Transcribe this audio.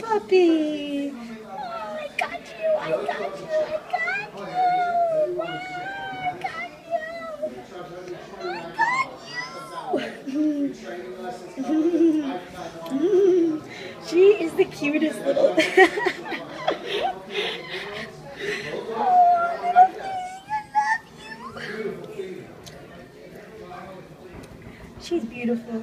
puppy. Oh, I got you. I got you. I got you. Oh, I got you. I got you. She is the cutest little. Oh, little thing. I love you. She's beautiful.